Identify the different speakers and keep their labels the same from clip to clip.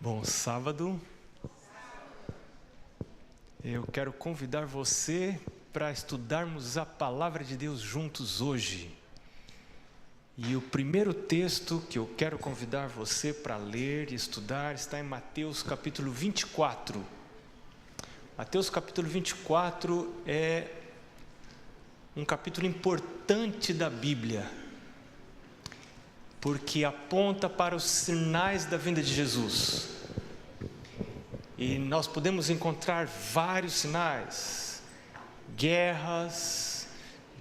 Speaker 1: Bom sábado. Eu quero convidar você para estudarmos a palavra de Deus juntos hoje. E o primeiro texto que eu quero convidar você para ler e estudar está em Mateus capítulo 24. Mateus capítulo 24 é um capítulo importante da Bíblia, porque aponta para os sinais da vinda de Jesus. E nós podemos encontrar vários sinais: guerras,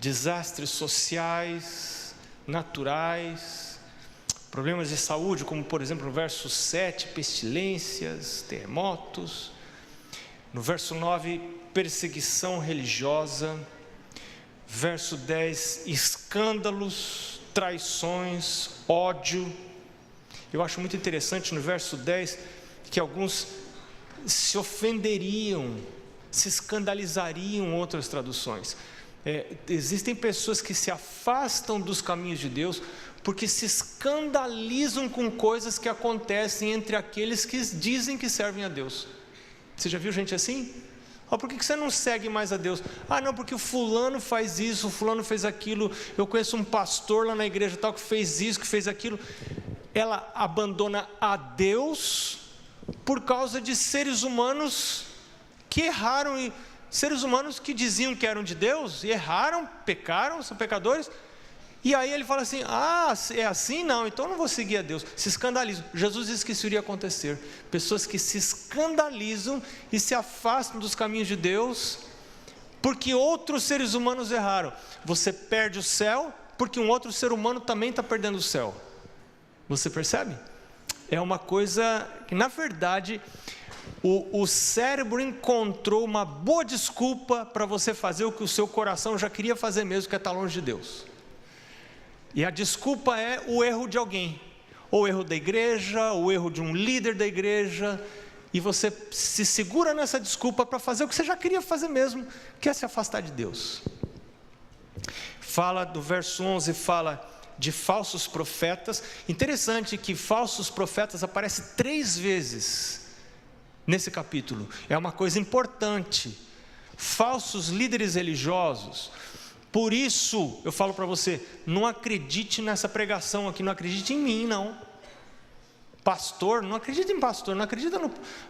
Speaker 1: desastres sociais, naturais, problemas de saúde, como por exemplo no verso 7, pestilências, terremotos. No verso 9, perseguição religiosa. Verso 10, escândalos, traições, ódio. Eu acho muito interessante no verso 10 que alguns se ofenderiam, se escandalizariam, outras traduções. Existem pessoas que se afastam dos caminhos de Deus porque se escandalizam com coisas que acontecem entre aqueles que dizem que servem a Deus. Você já viu gente assim? Por que você não segue mais a Deus? Não, porque o fulano faz isso, o fulano fez aquilo. Eu conheço um pastor lá na igreja tal que fez isso, que fez aquilo. Ela abandona a Deus por causa de seres humanos que erraram, e seres humanos que diziam que eram de Deus e erraram, pecaram, são pecadores. E aí ele fala assim: é assim? Não, então eu não vou seguir a Deus. Se escandalizam. Jesus disse que isso iria acontecer. Pessoas que se escandalizam e se afastam dos caminhos de Deus porque outros seres humanos erraram. Você perde o céu porque um outro ser humano também está perdendo o céu. Você percebe? É uma coisa que, na verdade, o cérebro encontrou uma boa desculpa para você fazer o que o seu coração já queria fazer mesmo, que é estar longe de Deus. E a desculpa é o erro de alguém, ou o erro da igreja, ou o erro de um líder da igreja, e você se segura nessa desculpa para fazer o que você já queria fazer mesmo, que é se afastar de Deus. Fala do verso 11, fala de falsos profetas. Interessante que falsos profetas aparecem 3 vezes nesse capítulo, é uma coisa importante. Falsos líderes religiosos. Por isso, eu falo para você, não acredite nessa pregação aqui, não acredite em mim, não. Pastor, não acredita em pastor, não acredita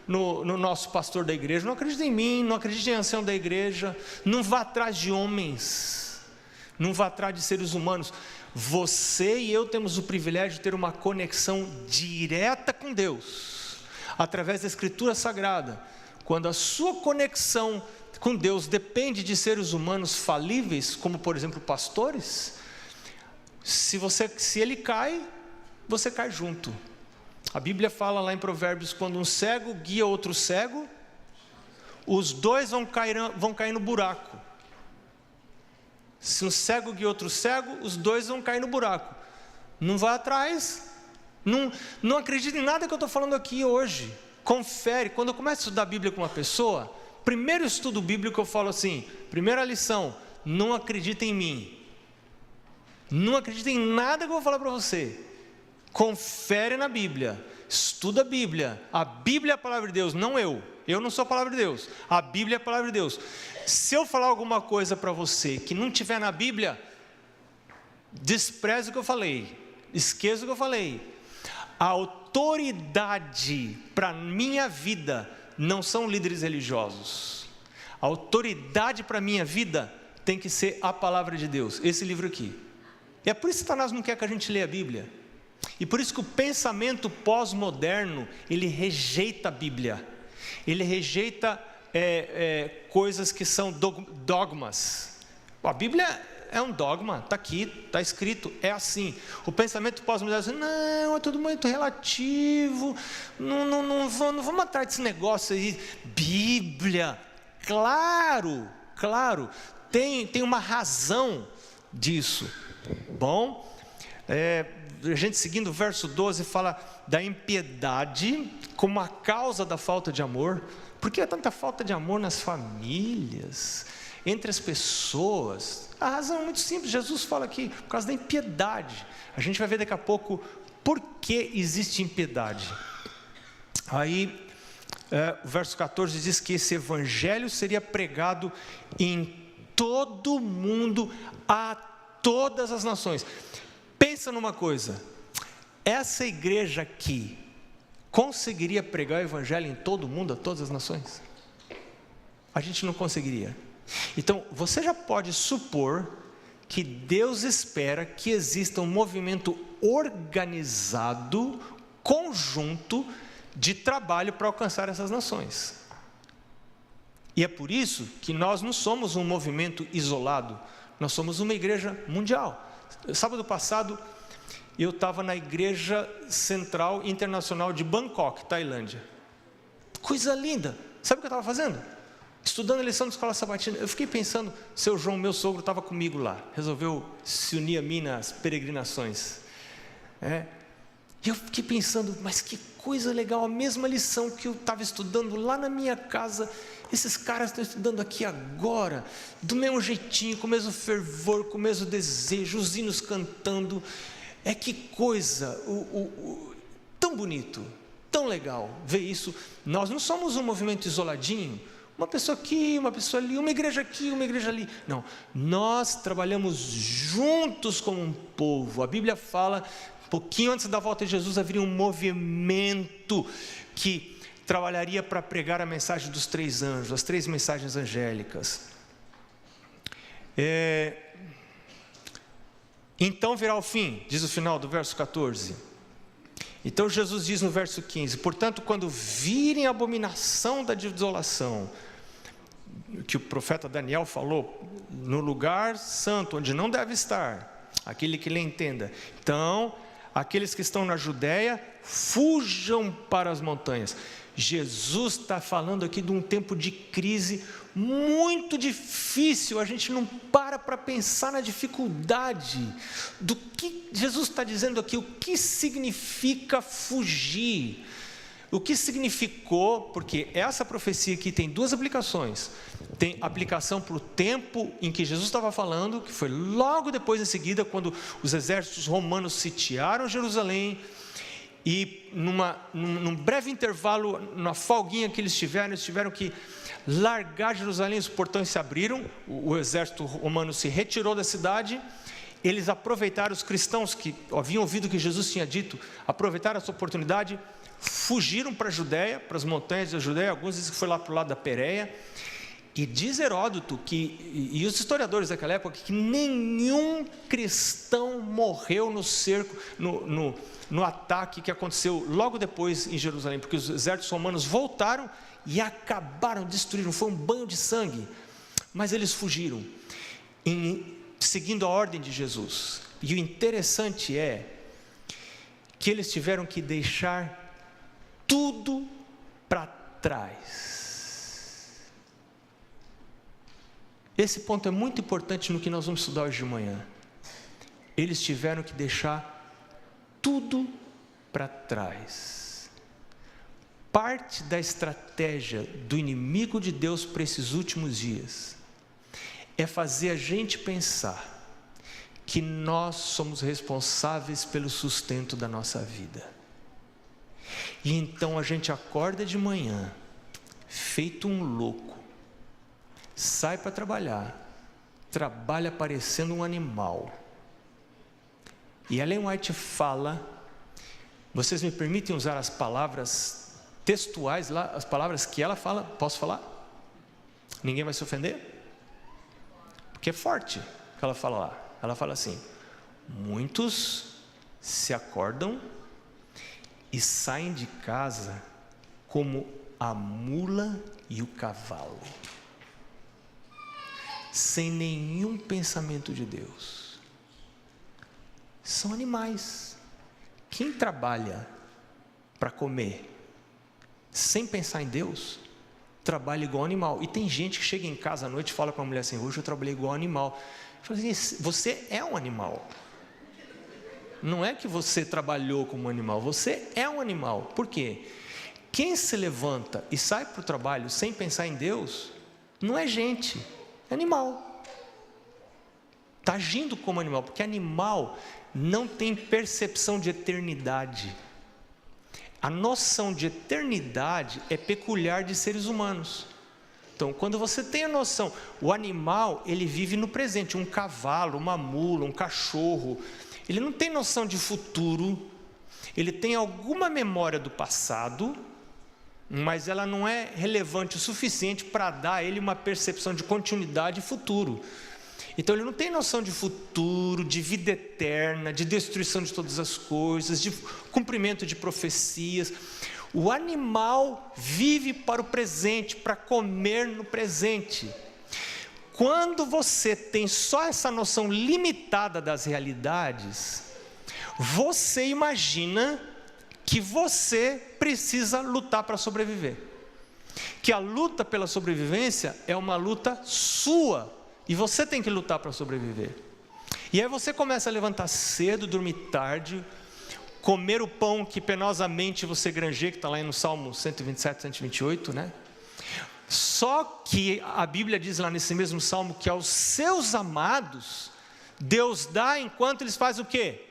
Speaker 1: no nosso pastor da igreja, não acredita em mim, não acredita em ancião da igreja, não vá atrás de homens, não vá atrás de seres humanos. Você e eu temos o privilégio de ter uma conexão direta com Deus, através da Escritura Sagrada. Quando a sua conexão com Deus depende de seres humanos falíveis, como por exemplo pastores, se ele cai, você cai junto. A Bíblia fala lá em Provérbios, quando um cego guia outro cego, os dois vão cair no buraco. Se um cego guia outro cego, os dois vão cair no buraco. Não vá atrás, não acredita em nada que eu estou falando aqui hoje. Confere. Quando eu começo a estudar a Bíblia com uma pessoa, primeiro estudo bíblico eu falo assim, primeira lição: não acredita em mim, não acredita em nada que eu vou falar para você. Confere na Bíblia, estuda a Bíblia é a palavra de Deus, não eu não sou a palavra de Deus, a Bíblia é a palavra de Deus. Se eu falar alguma coisa para você que não tiver na Bíblia, despreze o que eu falei, esqueça o que eu falei. A autoridade para a minha vida não são líderes religiosos. A autoridade para a minha vida tem que ser a palavra de Deus, esse livro aqui. E é por isso que Satanás não quer que a gente leia a Bíblia. E por isso que o pensamento pós-moderno, ele rejeita a Bíblia. Ele rejeita coisas que são dogmas. A Bíblia é um dogma, está aqui, está escrito, é assim. O pensamento pós-moderno diz: não, é tudo muito relativo, não vamos atrás desse negócio aí. Bíblia, claro, tem uma razão disso. Bom, a gente seguindo o verso 12 fala da impiedade como a causa da falta de amor. Por que há tanta falta de amor nas famílias, entre as pessoas? A razão é muito simples, Jesus fala aqui, por causa da impiedade. A gente vai ver daqui a pouco por que existe impiedade. Aí, o verso 14 diz que esse evangelho seria pregado em todo mundo, a todas as nações. Pensa numa coisa, essa igreja aqui conseguiria pregar o evangelho em todo mundo, a todas as nações? A gente não conseguiria. Então, você já pode supor que Deus espera que exista um movimento organizado, conjunto, de trabalho para alcançar essas nações. E é por isso que nós não somos um movimento isolado, nós somos uma igreja mundial. Sábado passado, eu estava na Igreja Central Internacional de Bangkok, Tailândia. Coisa linda! Sabe o que eu estava fazendo? Estudando a lição da escola sabatina. Eu fiquei pensando, seu João, meu sogro, estava comigo lá, resolveu se unir a mim nas peregrinações. E eu fiquei pensando, mas que coisa legal, a mesma lição que eu estava estudando lá na minha casa, esses caras estão estudando aqui agora, do mesmo jeitinho, com o mesmo fervor, com o mesmo desejo, os hinos cantando. Que coisa, tão bonito, tão legal ver isso. Nós não somos um movimento isoladinho, uma pessoa aqui, uma pessoa ali, uma igreja aqui, uma igreja ali. Não, nós trabalhamos juntos como um povo. A Bíblia fala, um pouquinho antes da volta de Jesus, haveria um movimento que trabalharia para pregar a mensagem dos 3 anjos, as 3 mensagens angélicas. Então virá o fim, diz o final do verso 14. Então Jesus diz no verso 15: portanto, quando virem a abominação da desolação, que o profeta Daniel falou, no lugar santo, onde não deve estar, aquele que lhe entenda, então, aqueles que estão na Judéia, fujam para as montanhas. Jesus está falando aqui de um tempo de crise muito difícil. A gente não para pensar na dificuldade do que Jesus está dizendo aqui, o que significa fugir, o que significou, porque essa profecia aqui tem 2 aplicações. Tem aplicação para o tempo em que Jesus estava falando, que foi logo depois em seguida, quando os exércitos romanos sitiaram Jerusalém, e num breve intervalo, na folguinha que eles tiveram que largar Jerusalém, os portões se abriram, o exército romano se retirou da cidade. Eles aproveitaram, os cristãos que haviam ouvido o que Jesus tinha dito, aproveitaram essa oportunidade, fugiram para a Judéia, para as montanhas da Judéia. Alguns dizem que foi lá para o lado da Pérea. E diz Heródoto e os historiadores daquela época, que nenhum cristão morreu no cerco, no ataque que aconteceu logo depois em Jerusalém, porque os exércitos romanos voltaram e acabaram, destruíram, foi um banho de sangue. Mas eles fugiram, seguindo a ordem de Jesus. E o interessante é que eles tiveram que deixar tudo para trás. Esse ponto é muito importante no que nós vamos estudar hoje de manhã. Eles tiveram que deixar tudo para trás. Parte da estratégia do inimigo de Deus para esses últimos dias é fazer a gente pensar que nós somos responsáveis pelo sustento da nossa vida. E então a gente acorda de manhã, feito um louco, sai para trabalhar, trabalha parecendo um animal. E Ellen White fala, vocês me permitem usar as palavras textuais lá, as palavras que ela fala, posso falar? Ninguém vai se ofender? Porque é forte o que ela fala lá. Ela fala assim: muitos se acordam e saem de casa como a mula e o cavalo, sem nenhum pensamento de Deus. São animais. Quem trabalha para comer sem pensar em Deus, trabalha igual animal. E tem gente que chega em casa à noite e fala para a mulher assim: hoje eu trabalhei igual animal. Fala assim: você é um animal. Não é que você trabalhou como um animal, você é um animal. Por quê? Quem se levanta e sai para o trabalho sem pensar em Deus, não é gente, é animal. Está agindo como animal, porque animal não tem percepção de eternidade. A noção de eternidade é peculiar de seres humanos. Então, quando você tem a noção, o animal, ele vive no presente, um cavalo, uma mula, um cachorro, ele não tem noção de futuro, ele tem alguma memória do passado, mas ela não é relevante o suficiente para dar a ele uma percepção de continuidade e futuro. Então ele não tem noção de futuro, de vida eterna, de destruição de todas as coisas, de cumprimento de profecias. O animal vive para o presente, para comer no presente. Quando você tem só essa noção limitada das realidades, você imagina que você precisa lutar para sobreviver. Que a luta pela sobrevivência é uma luta sua, e você tem que lutar para sobreviver. E aí você começa a levantar cedo, dormir tarde, comer o pão que penosamente você granjeia, que está lá no Salmo 127, 128, né? Só que a Bíblia diz lá nesse mesmo Salmo que aos seus amados, Deus dá enquanto eles fazem o quê?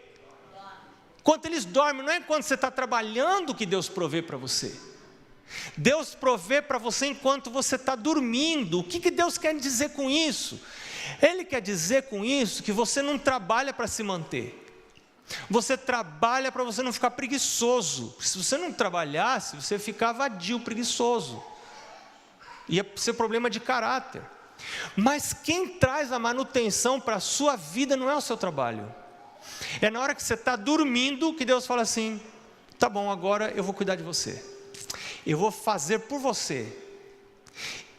Speaker 1: Enquanto eles dormem, não é enquanto você está trabalhando que Deus provê para você. Deus provê para você enquanto você está dormindo. O que Deus quer dizer com isso? Ele quer dizer com isso que você não trabalha para se manter. Você trabalha para você não ficar preguiçoso. Se você não trabalhasse, você ficar vadio, preguiçoso. Ia ser problema de caráter. Mas quem traz a manutenção para a sua vida não é o seu trabalho. É na hora que você está dormindo que Deus fala assim: tá bom, agora eu vou cuidar de você. Eu vou fazer por você.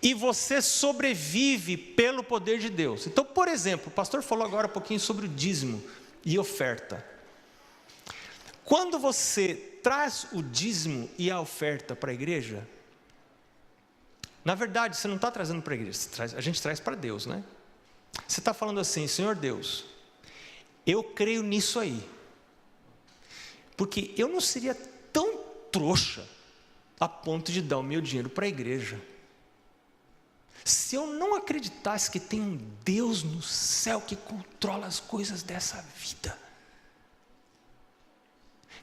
Speaker 1: E você sobrevive pelo poder de Deus. Então, por exemplo, o pastor falou agora um pouquinho sobre o dízimo e oferta. Quando você traz o dízimo e a oferta para a igreja, na verdade, você não está trazendo para a igreja, a gente traz para Deus, né? Você está falando assim: Senhor Deus, eu creio nisso aí, porque eu não seria tão trouxa a ponto de dar o meu dinheiro para a igreja, se eu não acreditasse que tem um Deus no céu que controla as coisas dessa vida.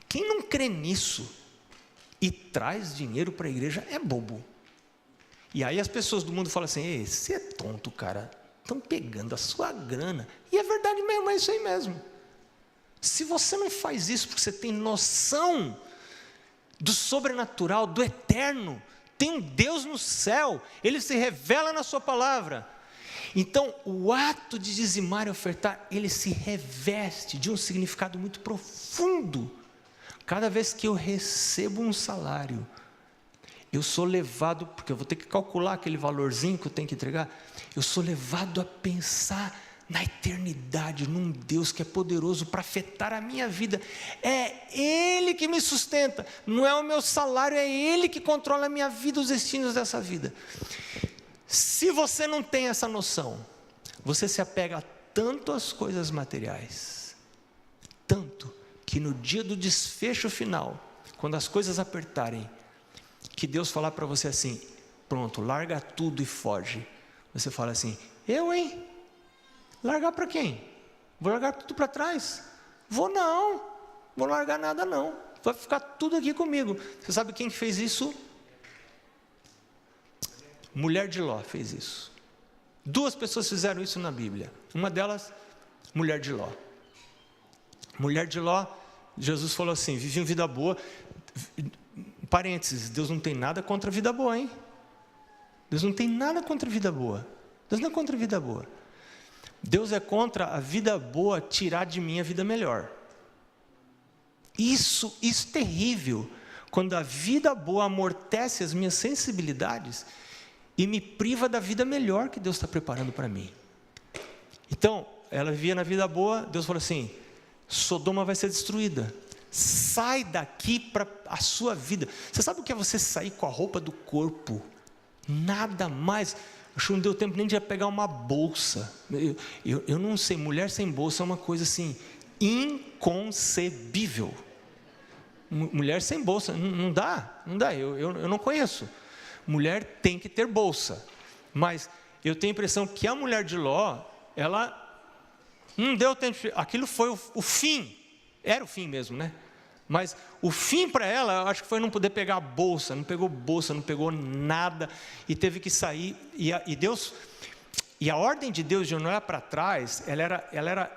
Speaker 1: Quem não crê nisso e traz dinheiro para a igreja é bobo. E aí as pessoas do mundo falam assim: ei, você é tonto, cara, estão pegando a sua grana. E é verdade mesmo, é isso aí mesmo. Se você não faz isso porque você tem noção do sobrenatural, do eterno, tem um Deus no céu, Ele se revela na sua palavra. Então o ato de dizimar e ofertar, ele se reveste de um significado muito profundo. Cada vez que eu recebo um salário, eu sou levado, porque eu vou ter que calcular aquele valorzinho que eu tenho que entregar, eu sou levado a pensar na eternidade, num Deus que é poderoso para afetar a minha vida. É Ele que me sustenta, não é o meu salário, é Ele que controla a minha vida, os destinos dessa vida. Se você não tem essa noção, você se apega tanto às coisas materiais, tanto, que no dia do desfecho final, quando as coisas apertarem, que Deus falar para você assim: pronto, larga tudo e foge. Você fala assim: eu, hein? Largar para quem? Vou largar tudo para trás? Vou largar nada não, vai ficar tudo aqui comigo. Você sabe quem que fez isso? Mulher de Ló fez isso. 2 pessoas fizeram isso na Bíblia. Uma delas, mulher de Ló. Mulher de Ló, Jesus falou assim: vive uma vida boa. Parênteses, Deus não tem nada contra a vida boa, hein? Deus não tem nada contra a vida boa. Deus não é contra a vida boa. Deus é contra a vida boa tirar de mim a vida melhor. Isso é terrível. Quando a vida boa amortece as minhas sensibilidades e me priva da vida melhor que Deus está preparando para mim. Então, ela vivia na vida boa, Deus falou assim: Sodoma vai ser destruída. Sai daqui para a sua vida. Você sabe o que é você sair com a roupa do corpo? Nada mais. Acho que não deu tempo nem de pegar uma bolsa. Eu não sei, mulher sem bolsa é uma coisa assim, inconcebível. Mulher sem bolsa, não dá, eu não conheço. Mulher tem que ter bolsa. Mas eu tenho a impressão que a mulher de Ló, ela não deu tempo, aquilo foi o fim. Era o fim mesmo, né? Mas o fim para ela, eu acho que foi não poder pegar a bolsa, não pegou nada, e teve que sair, e a ordem de Deus de não olhar para trás, ela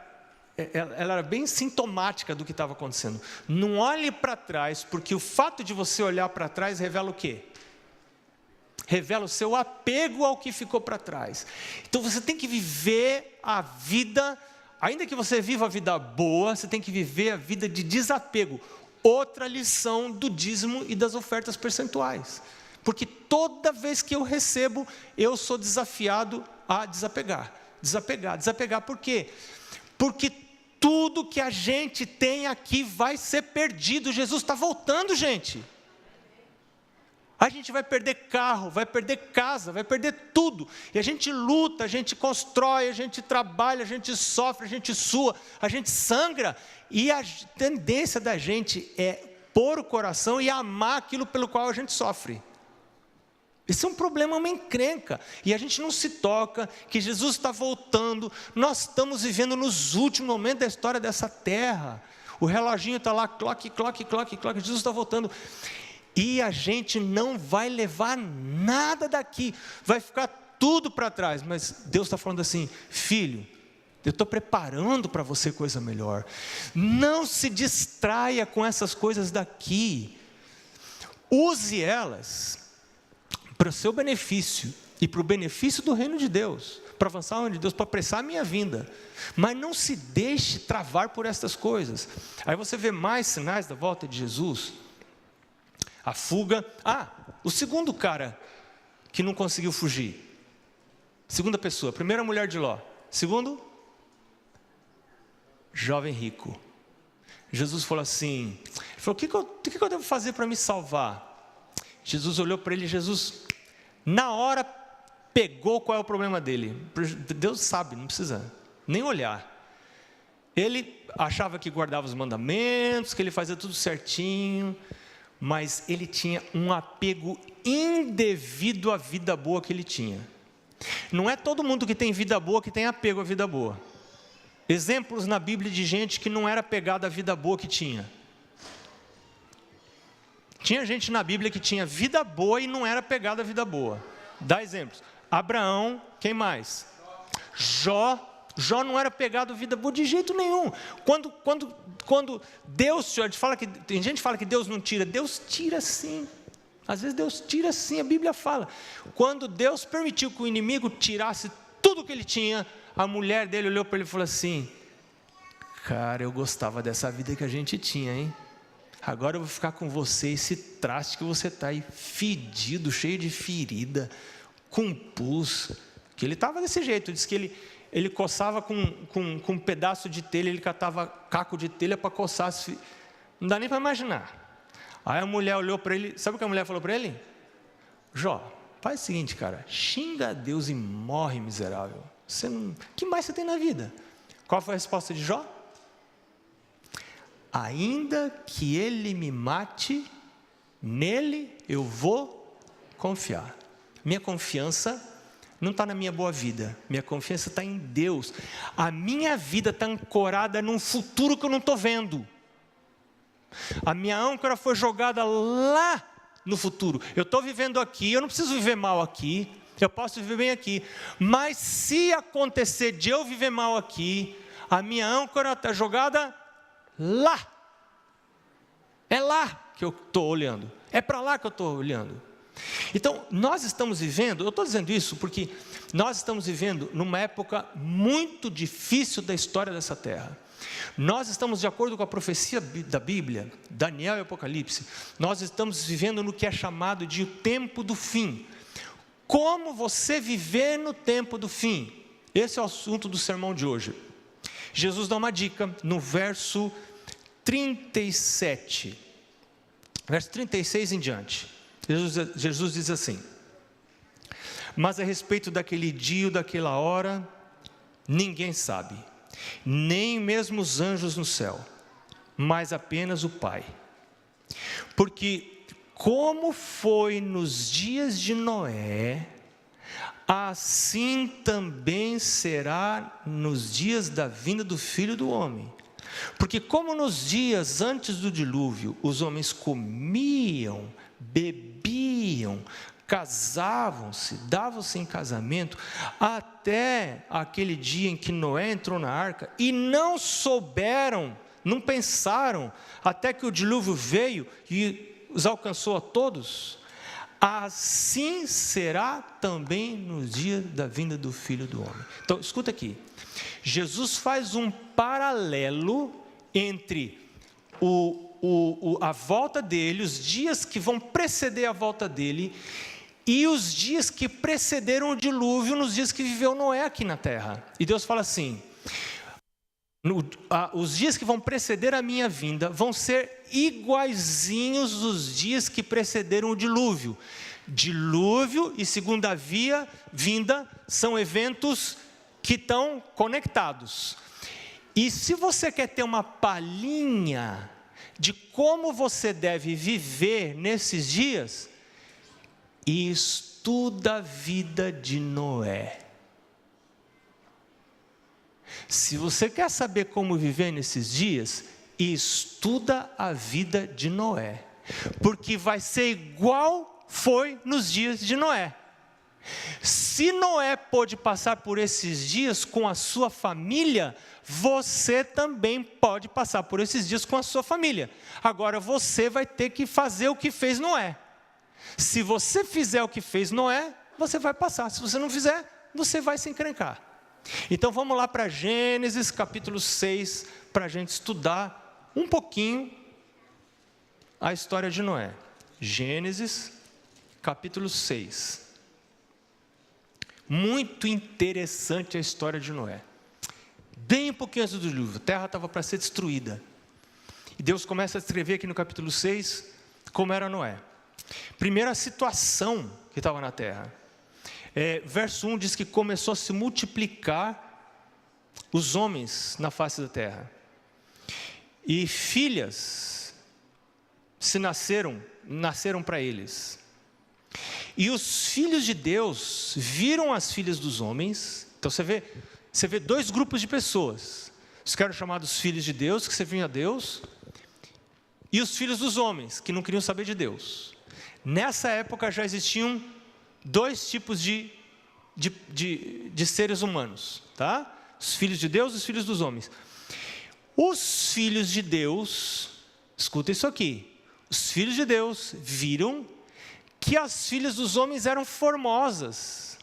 Speaker 1: era bem sintomática do que estava acontecendo. Não olhe para trás, porque o fato de você olhar para trás revela o quê? Revela o seu apego ao que ficou para trás. Então você tem que viver a vida, ainda que você viva a vida boa, você tem que viver a vida de desapego. Outra lição do dízimo e das ofertas percentuais. Porque toda vez que eu recebo, eu sou desafiado a desapegar. Desapegar. Por quê? Porque tudo que a gente tem aqui vai ser perdido. Jesus está voltando, gente. A gente vai perder carro, vai perder casa, vai perder tudo. E a gente luta, a gente constrói, a gente trabalha, a gente sofre, a gente sua, a gente sangra. E a tendência da gente é pôr o coração e amar aquilo pelo qual a gente sofre. Esse é um problema, uma encrenca. E a gente não se toca que Jesus está voltando. Nós estamos vivendo nos últimos momentos da história dessa terra. O reloginho está lá, clock, Jesus está voltando. E a gente não vai levar nada daqui, vai ficar tudo para trás. Mas Deus está falando assim: filho, eu estou preparando para você coisa melhor. Não se distraia com essas coisas daqui. Use elas para o seu benefício e para o benefício do reino de Deus, para avançar o reino de Deus, para apressar a minha vinda. Mas não se deixe travar por estas coisas. Aí você vê mais sinais da volta de Jesus. A fuga. O segundo cara que não conseguiu fugir. Segunda pessoa. Primeira mulher de Ló. Segundo, jovem rico. Jesus falou assim, o que eu devo fazer para me salvar? Jesus olhou para ele, Jesus, na hora, pegou qual é o problema dele. Deus sabe, não precisa nem olhar. Ele achava que guardava os mandamentos, que ele fazia tudo certinho, mas ele tinha um apego indevido à vida boa que ele tinha. Não é todo mundo que tem vida boa que tem apego à vida boa. Exemplos na Bíblia de gente que não era apegada à vida boa que tinha. Tinha gente na Bíblia que tinha vida boa e não era apegada à vida boa. Dá exemplos. Abraão, quem mais? Jó não era apegado à vida boa de jeito nenhum. Quando Deus, tem gente que fala que Deus não tira. Deus tira sim. Às vezes Deus tira sim, a Bíblia fala. Quando Deus permitiu que o inimigo tirasse tudo que ele tinha, a mulher dele olhou para ele e falou assim: cara, eu gostava dessa vida que a gente tinha, hein? Agora eu vou ficar com você, esse traste que você está aí, fedido, cheio de ferida, com pus. Que ele estava desse jeito, diz que ele coçava com um pedaço de telha, ele catava caco de telha para coçar, não dá nem para imaginar. Aí a mulher olhou para ele, sabe o que a mulher falou para ele? Jó, faz o seguinte, cara, xinga a Deus e morre, miserável. O que mais você tem na vida? Qual foi a resposta de Jó? Ainda que ele me mate, nele eu vou confiar. Minha confiança não está na minha boa vida, minha confiança está em Deus. A minha vida está ancorada num futuro que eu não estou vendo. A minha âncora foi jogada lá no futuro. Eu estou vivendo aqui, eu não preciso viver mal aqui, eu posso viver bem aqui. Mas se acontecer de eu viver mal aqui, a minha âncora está jogada lá. É lá que eu estou olhando, é para lá que eu estou olhando. Então, nós estamos vivendo, eu estou dizendo isso porque nós estamos vivendo numa época muito difícil da história dessa terra. Nós estamos, de acordo com a profecia da Bíblia, Daniel e Apocalipse, nós estamos vivendo no que é chamado de o tempo do fim. Como você viver no tempo do fim? Esse é o assunto do sermão de hoje. Jesus dá uma dica no verso 37, verso 36 em diante. Jesus diz assim: mas a respeito daquele dia ou daquela hora, ninguém sabe, nem mesmo os anjos no céu, mas apenas o Pai. Porque como foi nos dias de Noé, assim também será nos dias da vinda do Filho do Homem. Porque como nos dias antes do dilúvio, os homens comiam, bebiam, casavam-se, davam-se em casamento, até aquele dia em que Noé entrou na arca, e não souberam, não pensaram, até que o dilúvio veio e os alcançou a todos, assim será também no dia da vinda do Filho do Homem. Então, escuta aqui, Jesus faz um paralelo entre a volta dele, os dias que vão preceder a volta dele, e os dias que precederam o dilúvio, nos dias que viveu Noé aqui na terra. E Deus fala assim, os dias que vão preceder a minha vinda, vão ser iguaizinhos dos dias que precederam o dilúvio. Dilúvio e segunda vinda são eventos que estão conectados. E se você quer ter uma palhinha de como você deve viver nesses dias, estuda a vida de Noé. Se você quer saber como viver nesses dias, estuda a vida de Noé, porque vai ser igual foi nos dias de Noé. Se Noé pôde passar por esses dias com a sua família, você também pode passar por esses dias com a sua família. Agora você vai ter que fazer o que fez Noé. Se você fizer o que fez Noé, você vai passar. Se você não fizer, você vai se encrencar. Então vamos lá para Gênesis capítulo 6, para a gente estudar um pouquinho a história de Noé. Gênesis capítulo 6. Muito interessante a história de Noé. Bem um pouquinho antes do dilúvio, a terra estava para ser destruída. E Deus começa a descrever aqui no capítulo 6 como era Noé. Primeira situação que estava na terra. Verso 1 diz que começou a se multiplicar os homens na face da terra. E filhas nasceram para eles. E os filhos de Deus viram as filhas dos homens. Então você vê dois grupos de pessoas. Os que eram chamados filhos de Deus, que serviam a Deus, e os filhos dos homens, que não queriam saber de Deus. Nessa época já existiam dois tipos de seres humanos, tá? Os filhos de Deus e os filhos dos homens. Os filhos de Deus, escuta isso aqui, os filhos de Deus viram que as filhas dos homens eram formosas,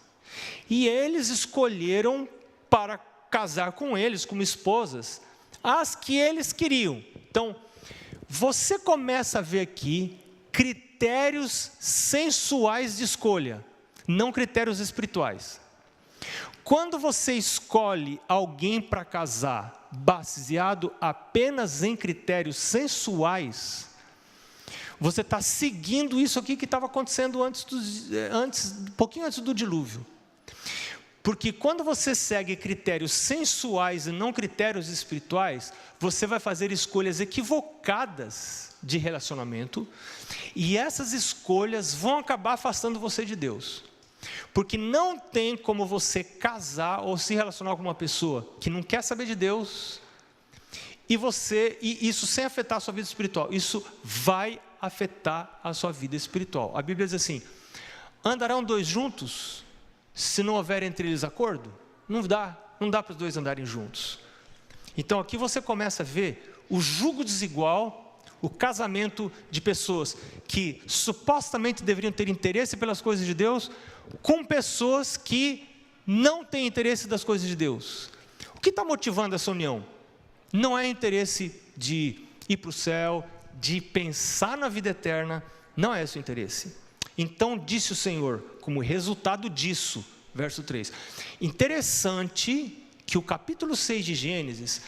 Speaker 1: e eles escolheram para casar com eles, como esposas, as que eles queriam. Então, você começa a ver aqui critérios sensuais de escolha, não critérios espirituais. Quando você escolhe alguém para casar, baseado apenas em critérios sensuais, você está seguindo isso aqui que estava acontecendo pouquinho antes do dilúvio. Porque quando você segue critérios sensuais e não critérios espirituais, você vai fazer escolhas equivocadas de relacionamento, e essas escolhas vão acabar afastando você de Deus. Porque não tem como você casar ou se relacionar com uma pessoa que não quer saber de Deus, e isso sem afetar a sua vida espiritual. Isso vai afetar a sua vida espiritual. A Bíblia diz assim: andarão dois juntos se não houver entre eles acordo? Não dá para os dois andarem juntos. Então aqui você começa a ver o jugo desigual, o casamento de pessoas que supostamente deveriam ter interesse pelas coisas de Deus, com pessoas que não têm interesse das coisas de Deus. O que está motivando essa união? Não é interesse de ir para o céu, de pensar na vida eterna, não é esse o interesse. Então disse o Senhor, como resultado disso, verso 3. Interessante que o capítulo 6 de Gênesis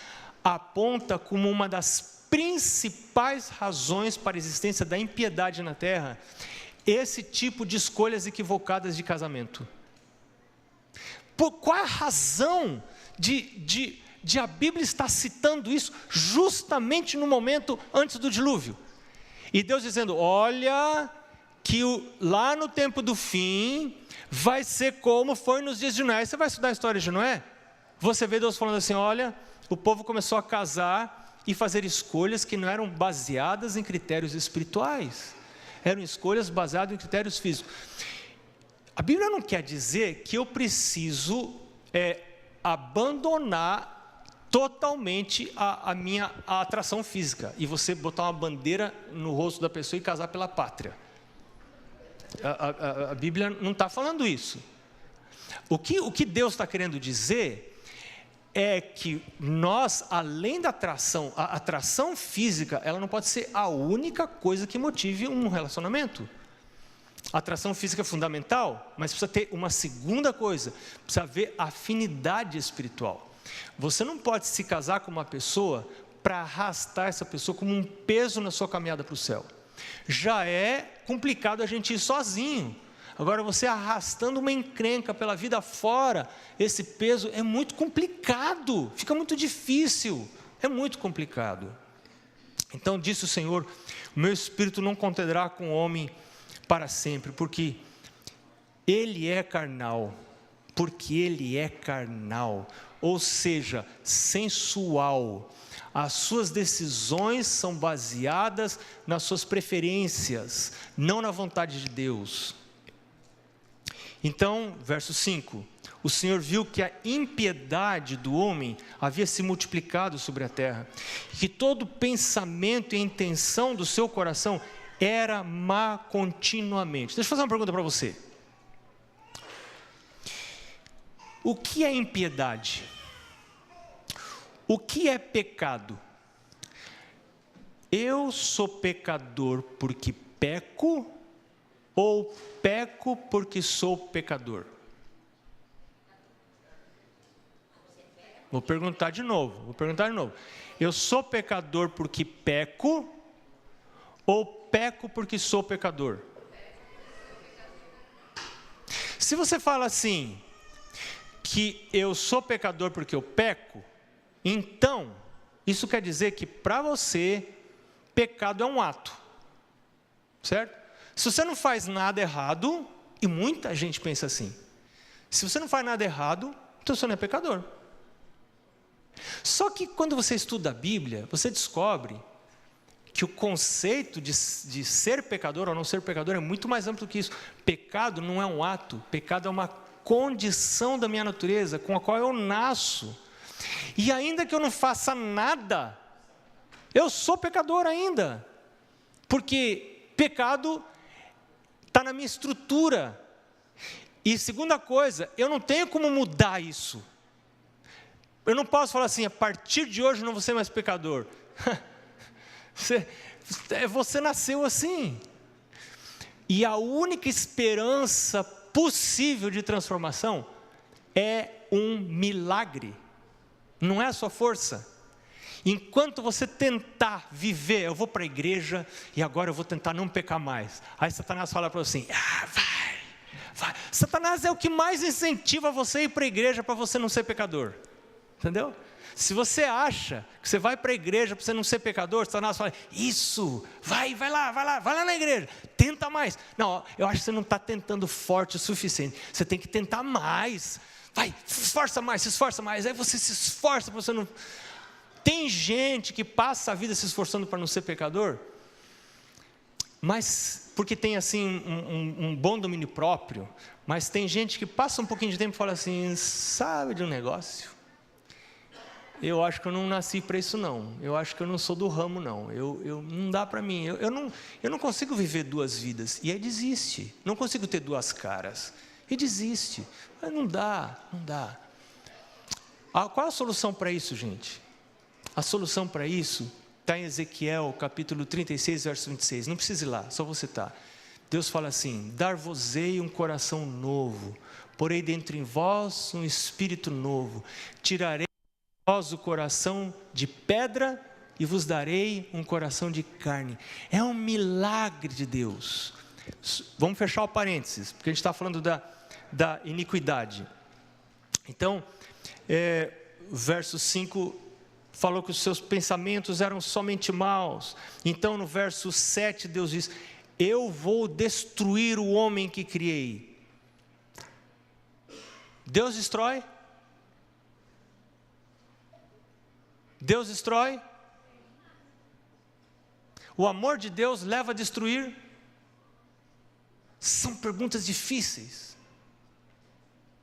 Speaker 1: aponta como uma das principais razões para a existência da impiedade na terra, esse tipo de escolhas equivocadas de casamento. Qual é a razão de a Bíblia estar citando isso justamente no momento antes do dilúvio? E Deus dizendo: olha, que lá no tempo do fim vai ser como foi nos dias de Noé. Você vai estudar a história de Noé? Você vê Deus falando assim: olha, o povo começou a casar, e fazer escolhas que não eram baseadas em critérios espirituais, eram escolhas baseadas em critérios físicos. A Bíblia não quer dizer que eu preciso abandonar totalmente a minha atração física, e você botar uma bandeira no rosto da pessoa e casar pela pátria. A Bíblia não está falando isso. O que Deus está querendo dizer é que nós, além da atração, a atração física, ela não pode ser a única coisa que motive um relacionamento. A atração física é fundamental, mas precisa ter uma segunda coisa, precisa haver afinidade espiritual. Você não pode se casar com uma pessoa para arrastar essa pessoa como um peso na sua caminhada para o céu. Já é complicado a gente ir sozinho. Agora, você arrastando uma encrenca pela vida fora, esse peso é muito complicado, fica muito difícil, é muito complicado. Então disse o Senhor: o meu espírito não contenderá com o homem para sempre, porque ele é carnal, ou seja, sensual. As suas decisões são baseadas nas suas preferências, não na vontade de Deus. Então, verso 5, o Senhor viu que a impiedade do homem havia se multiplicado sobre a terra, e que todo pensamento e intenção do seu coração era má continuamente. Deixa eu fazer uma pergunta para você. O que é impiedade? O que é pecado? Eu sou pecador porque peco, ou peco porque sou pecador? Vou perguntar de novo. Eu sou pecador porque peco, ou peco porque sou pecador? Se você fala assim, que eu sou pecador porque eu peco, então, isso quer dizer que para você, pecado é um ato, certo? Se você não faz nada errado, e muita gente pensa assim, se você não faz nada errado, então você não é pecador. Só que quando você estuda a Bíblia, você descobre que o conceito de ser pecador ou não ser pecador é muito mais amplo que isso. Pecado não é um ato, pecado é uma condição da minha natureza, com a qual eu nasço. E ainda que eu não faça nada, eu sou pecador ainda, porque pecado está na minha estrutura. E segunda coisa, eu não tenho como mudar isso. Eu não posso falar assim, a partir de hoje não vou ser mais pecador. Você nasceu assim. E a única esperança possível de transformação é um milagre. Não é a sua força. Enquanto você tentar viver, eu vou para a igreja e agora eu vou tentar não pecar mais. Aí Satanás fala para você assim, vai. Satanás é o que mais incentiva você a ir para a igreja para você não ser pecador. Entendeu? Se você acha que você vai para a igreja para você não ser pecador, Satanás fala, isso, vai lá na igreja, tenta mais. Não, eu acho que você não está tentando forte o suficiente, você tem que tentar mais. Vai, se esforça mais, aí você se esforça para você não... Tem gente que passa a vida se esforçando para não ser pecador, mas porque tem assim um bom domínio próprio, mas tem gente que passa um pouquinho de tempo e fala assim, sabe de um negócio? Eu acho que eu não nasci para isso não, eu acho que eu não sou do ramo não, não dá para mim, eu não consigo viver duas vidas, e aí desiste, não consigo ter duas caras, e desiste, mas não dá. Qual é a solução para isso, gente? A solução para isso está em Ezequiel, capítulo 36, verso 26, não precisa ir lá, só vou citar. Deus fala assim, dar-vos-ei um coração novo, porei dentro em vós um espírito novo, tirarei de vós o coração de pedra e vos darei um coração de carne. É um milagre de Deus. Vamos fechar o parênteses, porque a gente está falando da iniquidade. Então, verso 5 falou que os seus pensamentos eram somente maus. Então no verso 7 Deus diz, eu vou destruir o homem que criei. Deus destrói? Deus destrói? O amor de Deus leva a destruir? São perguntas difíceis.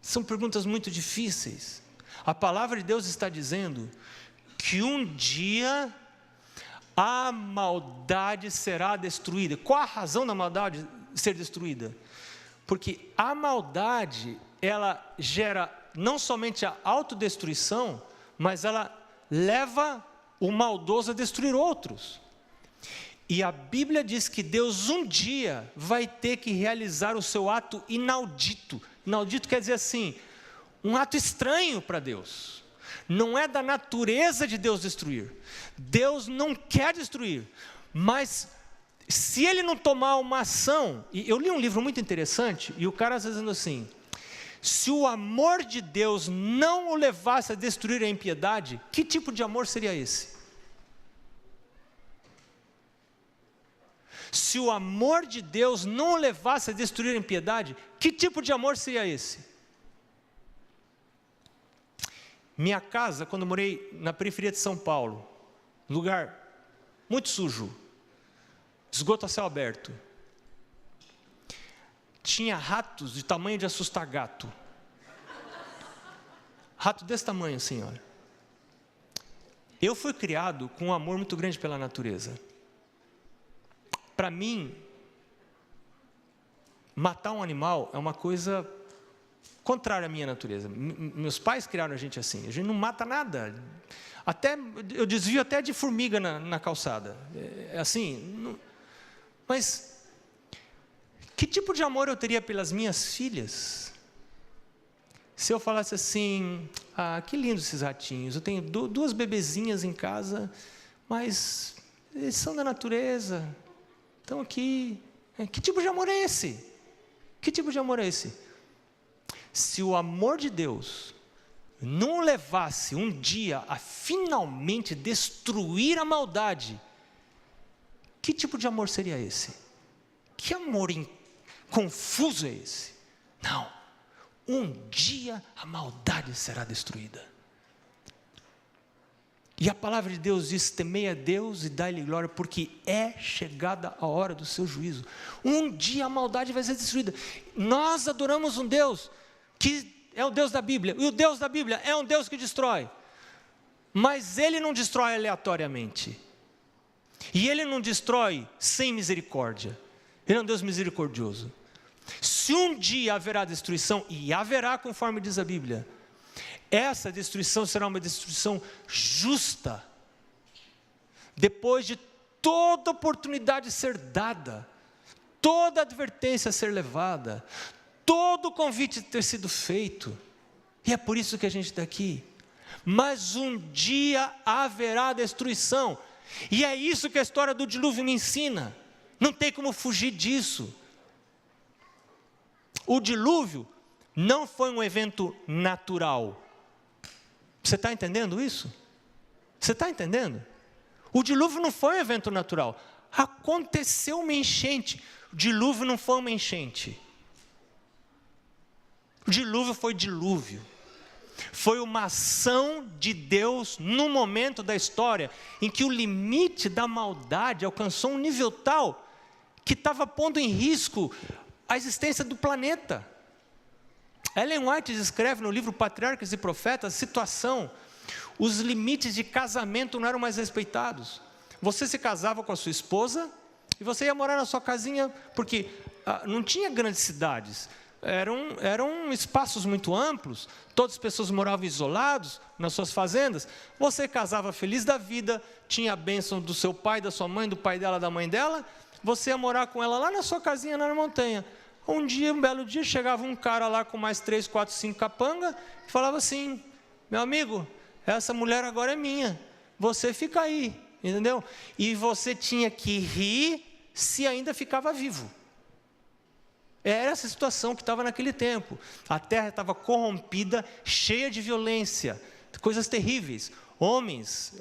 Speaker 1: São perguntas muito difíceis. A palavra de Deus está dizendo que um dia a maldade será destruída. Qual a razão da maldade ser destruída? Porque a maldade, ela gera não somente a autodestruição, mas ela leva o maldoso a destruir outros. E a Bíblia diz que Deus um dia vai ter que realizar o seu ato inaudito. Inaudito quer dizer assim, um ato estranho para Deus. Não é da natureza de Deus destruir. Deus não quer destruir, mas se Ele não tomar uma ação, e eu li um livro muito interessante, e o cara está dizendo assim, se o amor de Deus não o levasse a destruir a impiedade, que tipo de amor seria esse? Se o amor de Deus não o levasse a destruir a impiedade, que tipo de amor seria esse? Minha casa, quando eu morei na periferia de São Paulo, lugar muito sujo, esgoto a céu aberto, tinha ratos de tamanho de assustar gato. Rato desse tamanho assim, olha. Eu fui criado com um amor muito grande pela natureza. Para mim, matar um animal é uma coisa contrária à minha natureza. Meus pais criaram a gente assim, a gente não mata nada. Até, eu desvio até de formiga na calçada. É assim, não, mas que tipo de amor eu teria pelas minhas filhas? Se eu falasse assim, que lindos esses ratinhos, eu tenho duas bebezinhas em casa, mas eles são da natureza, estão aqui. Que tipo de amor é esse? Que tipo de amor é esse? Se o amor de Deus não o levasse um dia a finalmente destruir a maldade, que tipo de amor seria esse? Que amor confuso é esse? Não, um dia a maldade será destruída. E a palavra de Deus diz, temei a Deus e dai-lhe glória, porque é chegada a hora do seu juízo. Um dia a maldade vai ser destruída. Nós adoramos um Deus que é o Deus da Bíblia, e o Deus da Bíblia é um Deus que destrói, mas Ele não destrói aleatoriamente, e Ele não destrói sem misericórdia, Ele é um Deus misericordioso. Se um dia haverá destruição, e haverá conforme diz a Bíblia, essa destruição será uma destruição justa, depois de toda oportunidade ser dada, toda advertência ser levada, todo o convite ter sido feito, e é por isso que a gente está aqui. Mas um dia haverá destruição, e é isso que a história do dilúvio me ensina, não tem como fugir disso. O dilúvio não foi um evento natural, você está entendendo isso? Você está entendendo? O dilúvio não foi um evento natural, aconteceu uma enchente, o dilúvio não foi uma enchente. O dilúvio foi dilúvio, foi uma ação de Deus no momento da história em que o limite da maldade alcançou um nível tal que estava pondo em risco a existência do planeta. Ellen White escreve no livro Patriarcas e Profetas a situação, os limites de casamento não eram mais respeitados. Você se casava com a sua esposa e você ia morar na sua casinha, porque não tinha grandes cidades. Eram espaços muito amplos, todas as pessoas moravam isolados nas suas fazendas. Você casava feliz da vida, tinha a bênção do seu pai, da sua mãe, do pai dela, da mãe dela. Você ia morar com ela lá na sua casinha, lá na montanha. Um belo dia, chegava um cara lá com mais 3, 4, 5 capanga e falava assim, meu amigo, essa mulher agora é minha, você fica aí, entendeu? E você tinha que rir se ainda ficava vivo. Era essa situação que estava naquele tempo. A terra estava corrompida, cheia de violência, coisas terríveis. Homens,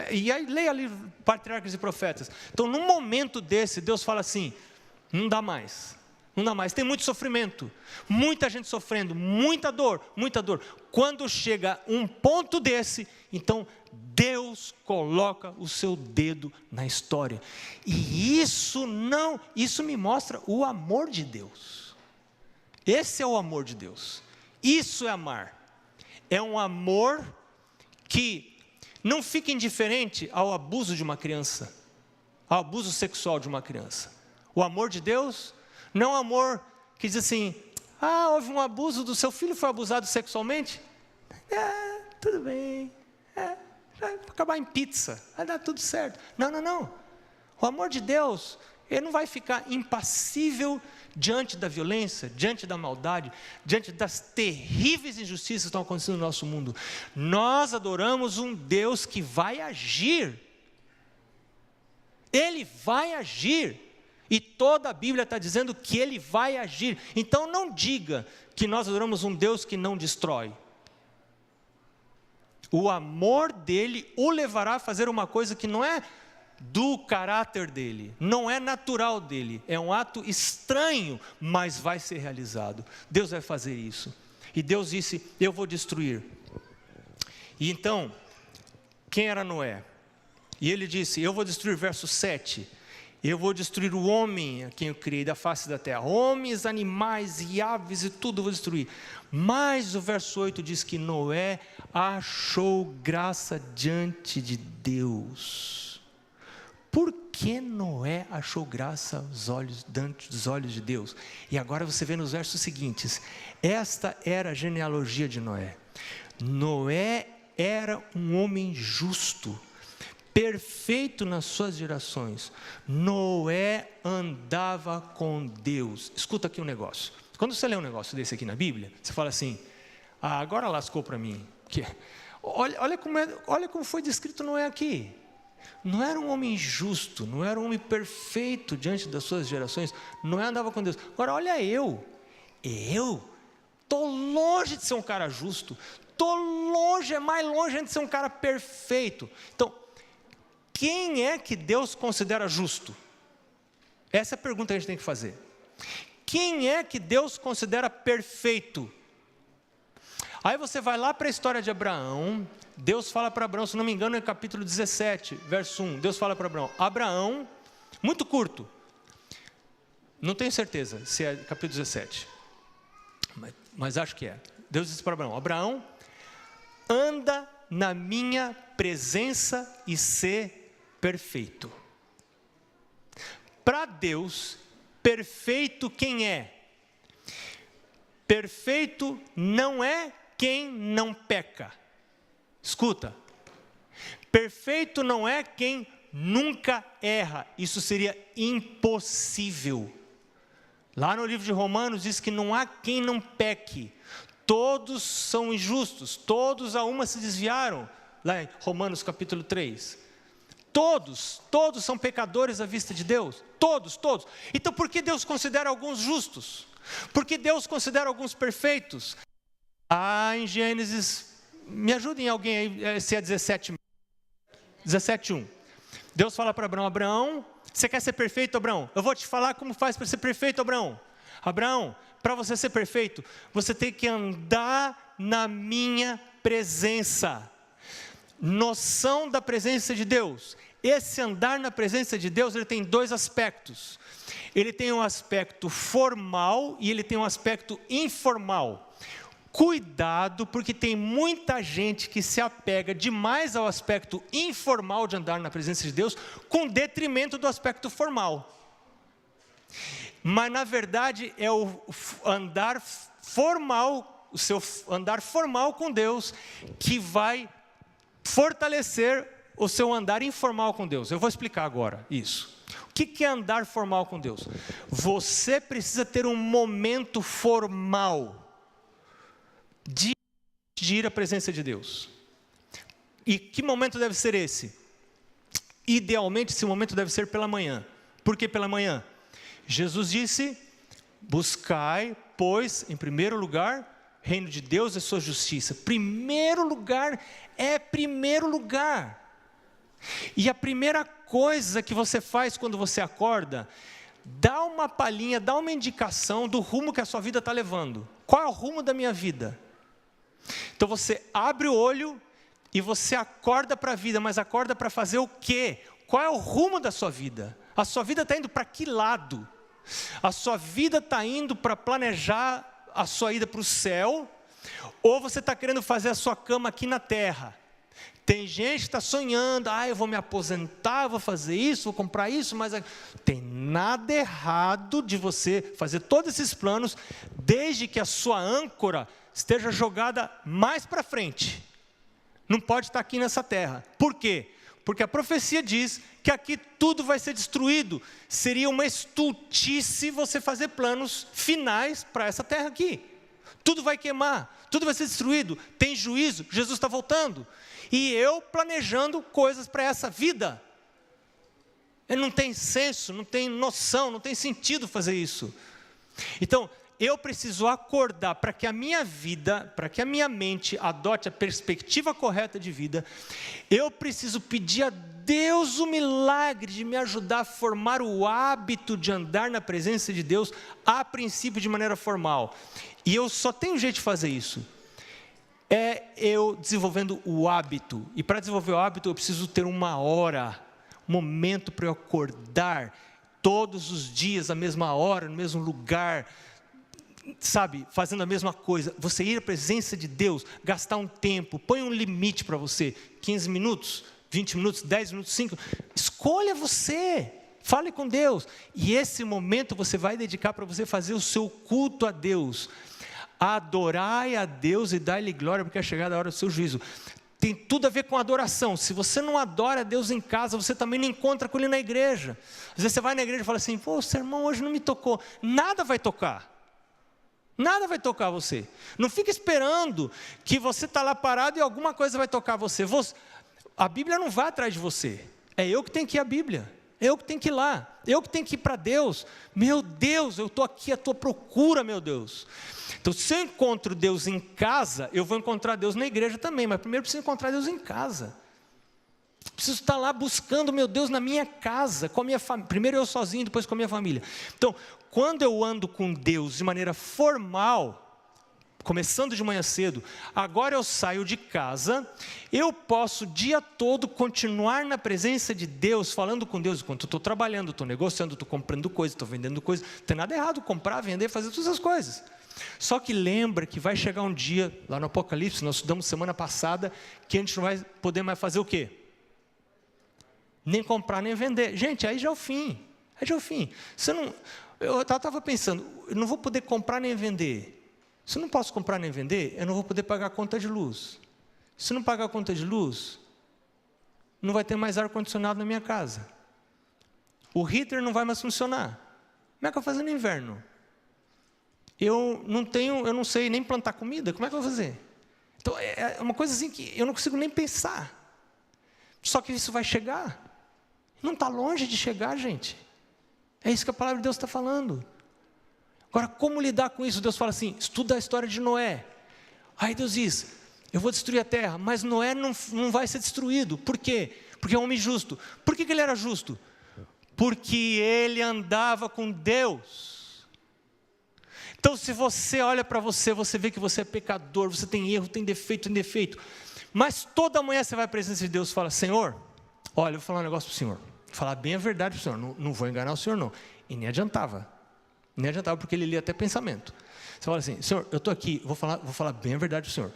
Speaker 1: e aí leia ali Patriarcas e Profetas. Então, num momento desse, Deus fala assim, não dá mais. Não dá mais, tem muito sofrimento, muita gente sofrendo, muita dor, muita dor. Quando chega um ponto desse, então Deus coloca o seu dedo na história. E isso me mostra o amor de Deus. Esse é o amor de Deus. Isso é amar. É um amor que não fica indiferente ao abuso de uma criança, ao abuso sexual de uma criança. O amor de Deus não é um amor que diz assim, houve um abuso do seu filho, foi abusado sexualmente? Tudo bem, vai acabar em pizza, vai dar tudo certo. Não. O amor de Deus, ele não vai ficar impassível diante da violência, diante da maldade, diante das terríveis injustiças que estão acontecendo no nosso mundo. Nós adoramos um Deus que vai agir. Ele vai agir. E toda a Bíblia está dizendo que Ele vai agir. Então não diga que nós adoramos um Deus que não destrói. O amor dEle o levará a fazer uma coisa que não é do caráter dEle, não é natural dEle, é um ato estranho, mas vai ser realizado. Deus vai fazer isso. E Deus disse, eu vou destruir. E então, quem era Noé? E ele disse, eu vou destruir, verso 7, eu vou destruir o homem a quem eu criei da face da terra, homens, animais e aves e tudo eu vou destruir. Mas o verso 8 diz que Noé achou graça diante de Deus. Por que Noé achou graça diante dos olhos de Deus? E agora você vê nos versos seguintes, esta era a genealogia de Noé. Noé era um homem justo, perfeito nas suas gerações. Noé andava com Deus. Escuta aqui um negócio. Quando você lê um negócio desse aqui na Bíblia, você fala assim, agora lascou para mim. Olha como foi descrito Noé aqui. Não era um homem justo, não era um homem perfeito diante das suas gerações. Noé andava com Deus. Agora olha eu estou longe de ser um cara justo, mais longe de ser um cara perfeito. Então, quem é que Deus considera justo? Essa é a pergunta que a gente tem que fazer. Quem é que Deus considera perfeito? Aí você vai lá para a história de Abraão, Deus fala para Abraão, se não me engano é capítulo 17, verso 1, Deus fala para Abraão, muito curto, não tenho certeza se é capítulo 17, mas acho que é. Deus disse para Abraão, anda na minha presença e ser perfeito. Para Deus, perfeito quem é? Perfeito não é quem não peca. Escuta, perfeito não é quem nunca erra, isso seria impossível. Lá no livro de Romanos diz que não há quem não peque, todos são injustos, todos a uma se desviaram, lá em Romanos capítulo 3. Todos são pecadores à vista de Deus, todos. Então por que Deus considera alguns justos? Por que Deus considera alguns perfeitos? Em Gênesis, me ajudem alguém aí, se é 17:1. Deus fala para Abraão, você quer ser perfeito, Abraão? Eu vou te falar como faz para ser perfeito, Abraão. Abraão, para você ser perfeito, você tem que andar na minha presença. Noção da presença de Deus. Esse andar na presença de Deus, ele tem dois aspectos. Ele tem um aspecto formal e ele tem um aspecto informal. Cuidado, porque tem muita gente que se apega demais ao aspecto informal de andar na presença de Deus, com detrimento do aspecto formal. Mas na verdade é o andar formal, o seu andar formal com Deus, que vai fortalecer o seu andar informal com Deus. Eu vou explicar agora isso. O que é andar formal com Deus? Você precisa ter um momento formal de ir à presença de Deus. E que momento deve ser esse? Idealmente esse momento deve ser pela manhã. Por que pela manhã? Jesus disse, buscai, pois, em primeiro lugar, reino de Deus e sua justiça. Primeiro lugar é primeiro lugar. E a primeira coisa que você faz quando você acorda, dá uma palhinha, dá uma indicação do rumo que a sua vida está levando. Qual é o rumo da minha vida? Então você abre o olho e você acorda para a vida, mas acorda para fazer o quê? Qual é o rumo da sua vida? A sua vida está indo para que lado? A sua vida está indo para planejar a sua ida para o céu, ou você está querendo fazer a sua cama aqui na terra? Tem gente que está sonhando, eu vou me aposentar, vou fazer isso, vou comprar isso, mas tem nada errado de você fazer todos esses planos, desde que a sua âncora esteja jogada mais para frente. Não pode estar aqui nessa terra. Por quê? Porque a profecia diz que aqui tudo vai ser destruído. Seria uma estultice você fazer planos finais para essa terra aqui. Tudo vai queimar, tudo vai ser destruído, tem juízo, Jesus está voltando. E eu planejando coisas para essa vida. Não tem senso, não tem noção, não tem sentido fazer isso. Então, eu preciso acordar para que a minha vida, para que a minha mente adote a perspectiva correta de vida. Eu preciso pedir a Deus o milagre de me ajudar a formar o hábito de andar na presença de Deus, a princípio de maneira formal. E eu só tenho um jeito de fazer isso. É eu desenvolvendo o hábito. E para desenvolver o hábito eu preciso ter uma hora, um momento para eu acordar todos os dias, à mesma hora, no mesmo lugar, sabe, fazendo a mesma coisa. Você ir à presença de Deus, gastar um tempo, põe um limite para você, 15 minutos, 20 minutos, 10 minutos, 5, escolha você, fale com Deus, e esse momento você vai dedicar para você fazer o seu culto a Deus. Adorai a Deus e dai-lhe glória, porque é chegada a hora do seu juízo. Tem tudo a ver com adoração. Se você não adora a Deus em casa, você também não encontra com Ele na igreja. Às vezes você vai na igreja e fala assim, o sermão hoje não me tocou. Nada vai tocar. Nada vai tocar você. Não fica esperando que você está lá parado e alguma coisa vai tocar você. A Bíblia não vai atrás de você. É eu que tenho que ir à Bíblia. Eu que tenho que ir lá. Eu que tenho que ir para Deus. Meu Deus, eu estou aqui à tua procura, meu Deus. Então, se eu encontro Deus em casa, eu vou encontrar Deus na igreja também. Mas primeiro eu preciso encontrar Deus em casa. Preciso estar lá buscando meu Deus na minha casa, com a minha família. Primeiro eu sozinho, depois com a minha família. Então, quando eu ando com Deus de maneira formal, começando de manhã cedo, agora eu saio de casa, eu posso o dia todo continuar na presença de Deus, falando com Deus, enquanto eu estou trabalhando, estou negociando, estou comprando coisas, estou vendendo coisas. Não tem nada errado comprar, vender, fazer todas essas coisas. Só que lembra que vai chegar um dia, lá no Apocalipse, nós estudamos semana passada, que a gente não vai poder mais fazer o quê? Nem comprar, nem vender. Gente, aí já é o fim. Aí já é o fim. Eu estava pensando, eu não vou poder comprar nem vender. Se eu não posso comprar nem vender, eu não vou poder pagar a conta de luz. Se não pagar a conta de luz, não vai ter mais ar-condicionado na minha casa. O heater não vai mais funcionar. Como é que eu vou fazer no inverno? Eu não sei nem plantar comida, como é que eu vou fazer? Então, é uma coisa assim que eu não consigo nem pensar. Só que isso vai chegar. Não está longe de chegar, gente. É isso que a palavra de Deus está falando. Agora, como lidar com isso? Deus fala assim, estuda a história de Noé. Aí Deus diz, eu vou destruir a terra, mas Noé não vai ser destruído. Por quê? Porque é um homem justo. Por que ele era justo? Porque ele andava com Deus. Então, se você olha para você, você vê que você é pecador, você tem erro, tem defeito. Mas toda manhã você vai à presença de Deus e fala, Senhor, olha, eu vou falar um negócio para o Senhor. Vou falar bem a verdade para o Senhor, não vou enganar o Senhor não. E nem adiantava porque ele lia até pensamento. Você fala assim, Senhor, eu estou aqui, vou falar bem a verdade para o Senhor.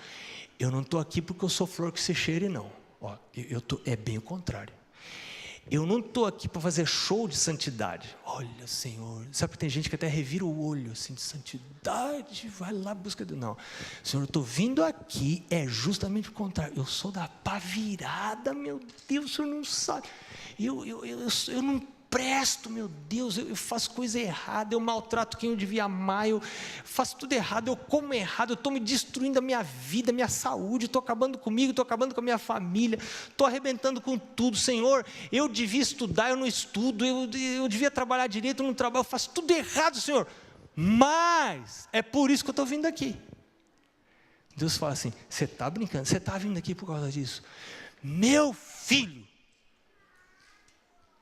Speaker 1: Eu não estou aqui porque eu sou flor que se cheire não. É bem o contrário. Eu não estou aqui para fazer show de santidade. Olha, Senhor, sabe que tem gente que até revira o olho assim de santidade, vai lá, busca Deus. Não, Senhor, eu estou vindo aqui, é justamente o contrário. Eu sou da pá virada, meu Deus, o Senhor não sabe. Eu não presto, meu Deus, eu faço coisa errada, eu maltrato quem eu devia amar, eu faço tudo errado, eu como errado, eu estou me destruindo a minha vida, a minha saúde, estou acabando comigo, estou acabando com a minha família, estou arrebentando com tudo, Senhor, eu devia estudar, eu não estudo, eu devia trabalhar direito, eu não trabalho, eu faço tudo errado, Senhor, mas é por isso que eu estou vindo aqui. Deus fala assim, você está brincando, você está vindo aqui por causa disso? Meu filho,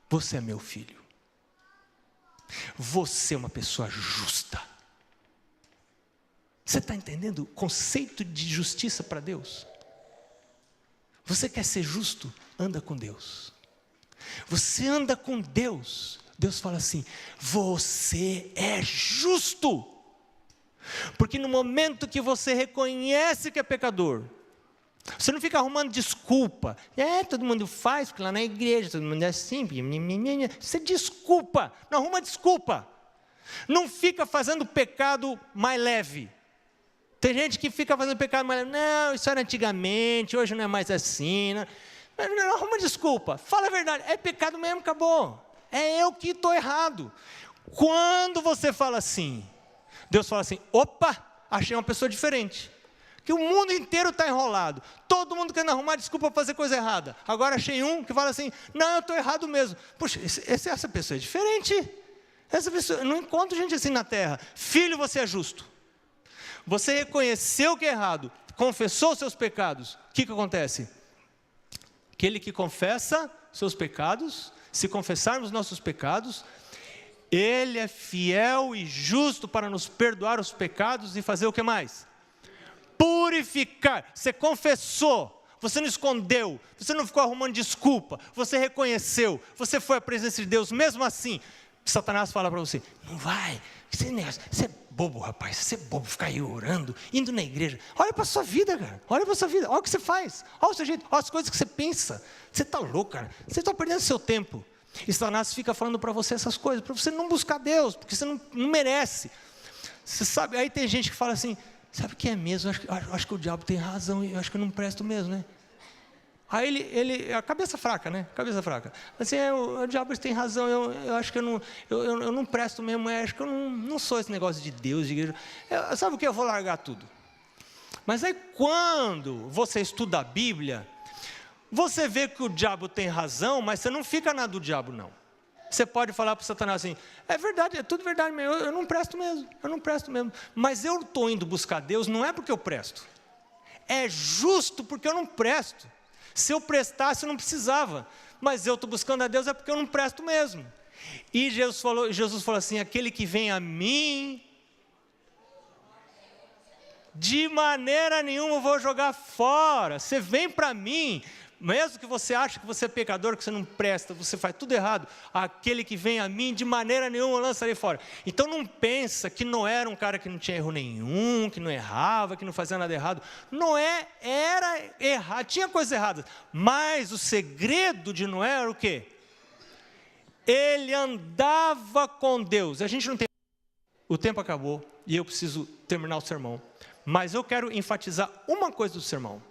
Speaker 1: você é meu filho. Você é uma pessoa justa. Você está entendendo o conceito de justiça para Deus? Você quer ser justo? Anda com Deus. Você anda com Deus. Deus fala assim: você é justo. Porque no momento que você reconhece que é pecador, você não fica arrumando desculpa. Todo mundo faz, porque lá na igreja todo mundo é assim. Você desculpa, não arruma desculpa. Não fica fazendo pecado mais leve. Tem gente que fica fazendo pecado mais leve. Não, isso era antigamente, hoje não é mais assim. Não arruma desculpa, fala a verdade. É pecado mesmo, acabou. É eu que estou errado. Quando você fala assim, Deus fala assim: opa, achei uma pessoa diferente. Que o mundo inteiro está enrolado. Todo mundo querendo arrumar desculpa para fazer coisa errada. Agora achei um que fala assim: não, eu estou errado mesmo. Puxa, essa pessoa é diferente. Essa pessoa, eu não encontro gente assim na terra. Filho, você é justo. Você reconheceu que é errado, confessou os seus pecados. O que acontece? Aquele que confessa seus pecados, se confessarmos nossos pecados, Ele é fiel e justo para nos perdoar os pecados e fazer o que mais? Purificar. Você confessou, você não escondeu, você não ficou arrumando desculpa, você reconheceu, você foi à presença de Deus. Mesmo assim, Satanás fala para você: não vai, você é bobo, rapaz, você é bobo, ficar aí orando, indo na igreja. Olha para a sua vida, cara, olha para a sua vida, olha o que você faz, olha o seu jeito, olha as coisas que você pensa. Você está louco, cara, você está perdendo seu tempo. E Satanás fica falando para você essas coisas, para você não buscar Deus, porque você não merece. Você sabe, aí tem gente que fala assim: sabe o que é mesmo? Acho que o diabo tem razão, eu acho que eu não presto mesmo, né? Aí ele a cabeça fraca, né? Cabeça fraca. Assim, o diabo tem razão, eu acho que eu não presto mesmo, acho que eu não sou esse negócio de Deus, de igreja. Sabe o que? Eu vou largar tudo. Mas aí quando você estuda a Bíblia, você vê que o diabo tem razão, mas você não fica na do diabo, não. Você pode falar para o Satanás assim: é verdade, é tudo verdade mesmo, eu não presto mesmo, eu não presto mesmo. Mas eu estou indo buscar Deus, não é porque eu presto. É justo porque eu não presto. Se eu prestasse, eu não precisava. Mas eu estou buscando a Deus é porque eu não presto mesmo. E Jesus falou assim: aquele que vem a mim, de maneira nenhuma eu vou jogar fora. Você vem para mim, mesmo que você ache que você é pecador, que você não presta, você faz tudo errado, aquele que vem a mim, de maneira nenhuma eu lançarei fora. Então não pensa que Noé era um cara que não tinha erro nenhum, que não errava, que não fazia nada errado. Noé era errado, tinha coisas erradas, mas o segredo de Noé era o quê? Ele andava com Deus. A gente não tem... O tempo acabou e eu preciso terminar o sermão, mas eu quero enfatizar uma coisa do sermão.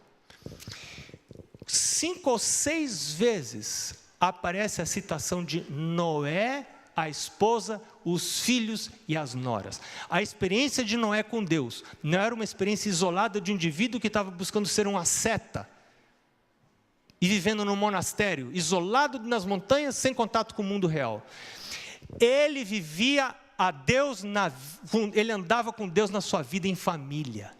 Speaker 1: 5 ou 6 vezes aparece a citação de Noé, a esposa, os filhos e as noras. A experiência de Noé com Deus não era uma experiência isolada de um indivíduo que estava buscando ser um asceta e vivendo num monastério, isolado nas montanhas, sem contato com o mundo real. Ele vivia a Deus, ele andava com Deus na sua vida em família.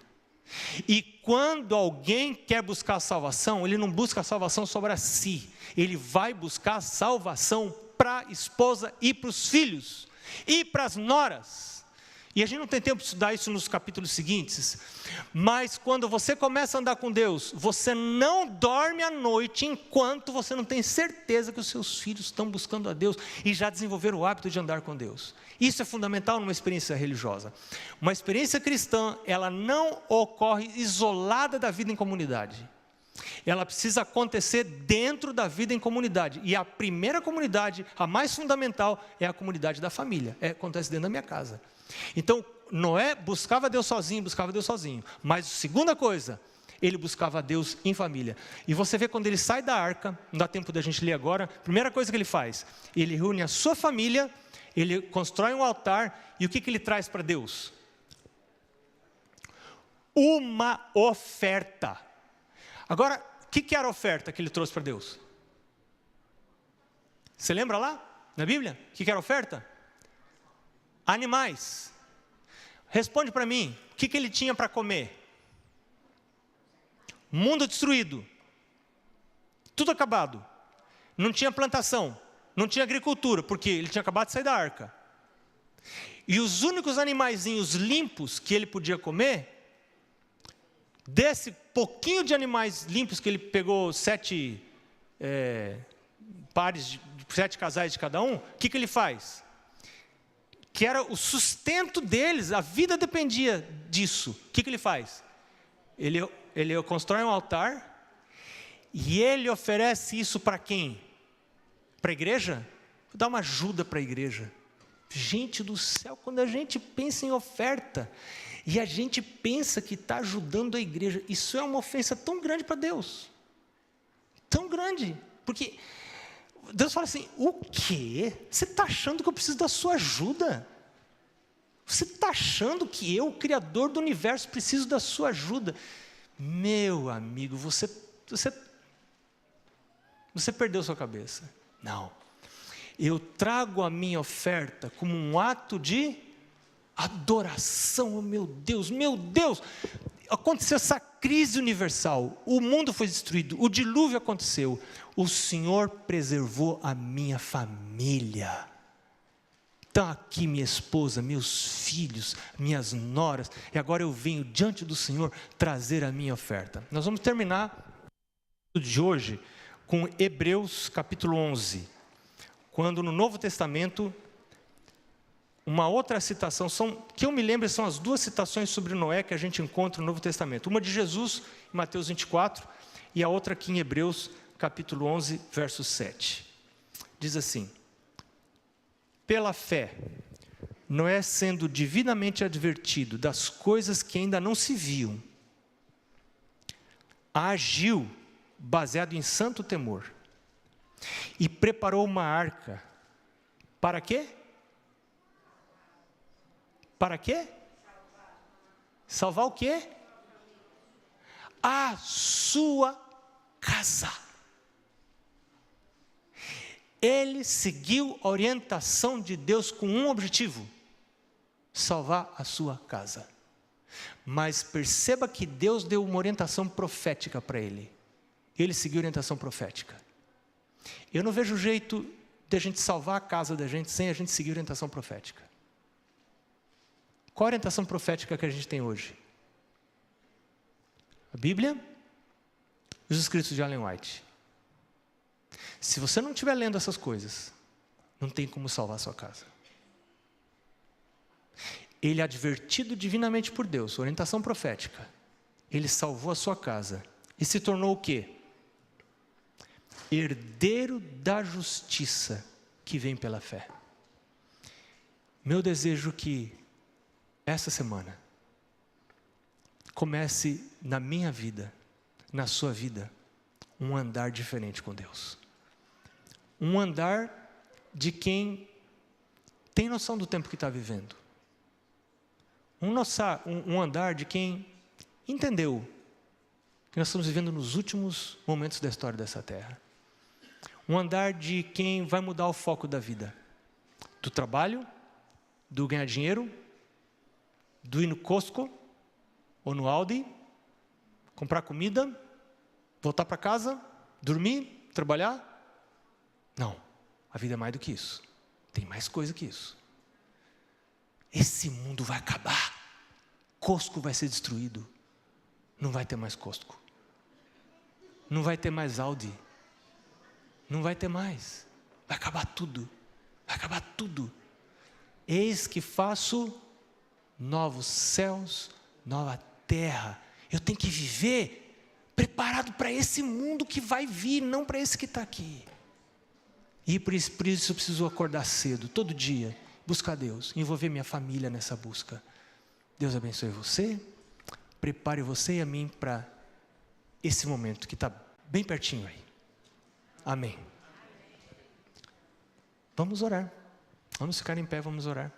Speaker 1: E quando alguém quer buscar a salvação, ele não busca a salvação sobre si, ele vai buscar a salvação para a esposa e para os filhos, e para as noras. E a gente não tem tempo de estudar isso nos capítulos seguintes, mas quando você começa a andar com Deus, você não dorme à noite enquanto você não tem certeza que os seus filhos estão buscando a Deus e já desenvolveram o hábito de andar com Deus. Isso é fundamental numa experiência religiosa. Uma experiência cristã, ela não ocorre isolada da vida em comunidade. Ela precisa acontecer dentro da vida em comunidade. E a primeira comunidade, a mais fundamental, é a comunidade da família. Acontece dentro da minha casa. Então, Noé buscava Deus sozinho, Mas a segunda coisa, ele buscava Deus em família. E você vê quando ele sai da arca, não dá tempo da gente ler agora, a primeira coisa que ele faz, ele reúne a sua família, ele constrói um altar, e o que ele traz para Deus? Uma oferta. Agora, o que era a oferta que ele trouxe para Deus? Você lembra lá, na Bíblia? O que era a oferta? Animais. Responde para mim, o que ele tinha para comer? Mundo destruído. Tudo acabado. Não tinha plantação, não tinha agricultura, porque ele tinha acabado de sair da arca. E os únicos animaizinhos limpos que ele podia comer, desse pouquinho de animais limpos que ele pegou 7 casais de cada um, o que ele faz? Que era o sustento deles, a vida dependia disso. O que ele faz? Ele constrói um altar e ele oferece isso para quem? Para a igreja? Vou dar uma ajuda para a igreja. Gente do céu, quando a gente pensa em oferta e a gente pensa que está ajudando a igreja, isso é uma ofensa tão grande para Deus. Tão grande. Porque Deus fala assim, o quê? Você está achando que eu preciso da sua ajuda? Você está achando que eu, o Criador do universo, preciso da sua ajuda? Meu amigo, você perdeu sua cabeça. Não. Eu trago a minha oferta como um ato de adoração. Oh, meu Deus, aconteceu essa crise universal, o mundo foi destruído, o dilúvio aconteceu, o Senhor preservou a minha família. Está aqui minha esposa, meus filhos, minhas noras, e agora eu venho diante do Senhor trazer a minha oferta. Nós vamos terminar o de hoje com Hebreus capítulo 11, quando no Novo Testamento, uma outra citação, que eu me lembro, são as 2 citações sobre Noé que a gente encontra no Novo Testamento, uma de Jesus, em Mateus 24, e a outra aqui em Hebreus capítulo 11, verso 7, diz assim, pela fé, Noé sendo divinamente advertido das coisas que ainda não se viam, agiu baseado em santo temor, e preparou uma arca, para quê? Para quê? Salvar o quê? A sua casa. Ele seguiu a orientação de Deus com um objetivo: salvar a sua casa. Mas perceba que Deus deu uma orientação profética para ele. Ele seguiu a orientação profética. Eu não vejo jeito de a gente salvar a casa da gente sem a gente seguir a orientação profética. Qual a orientação profética que a gente tem hoje? A Bíblia e os escritos de Ellen White. Se você não estiver lendo essas coisas, não tem como salvar a sua casa. Ele, advertido divinamente por Deus, orientação profética, ele salvou a sua casa e se tornou o quê? Herdeiro da justiça que vem pela fé. Meu desejo é que essa semana comece na minha vida, na sua vida, um andar diferente com Deus. Um andar de quem tem noção do tempo que está vivendo. Um andar de quem entendeu que nós estamos vivendo nos últimos momentos da história dessa terra. Um andar de quem vai mudar o foco da vida. Do trabalho, do ganhar dinheiro, do ir no Costco ou no Aldi, comprar comida, voltar para casa, dormir, trabalhar. Não, a vida é mais do que isso. Tem mais coisa que isso. Esse mundo vai acabar. Costco vai ser destruído. Não vai ter mais Costco. Não vai ter mais Aldi. Não vai ter mais. Vai acabar tudo. Vai acabar tudo. Eis que faço novos céus, nova terra. Eu tenho que viver preparado para esse mundo que vai vir, não para esse que está aqui. E por isso eu preciso acordar cedo, todo dia, buscar Deus, envolver minha família nessa busca. Deus abençoe você, prepare você e a mim para esse momento que está bem pertinho aí. Amém. Vamos orar. Vamos ficar em pé, vamos orar.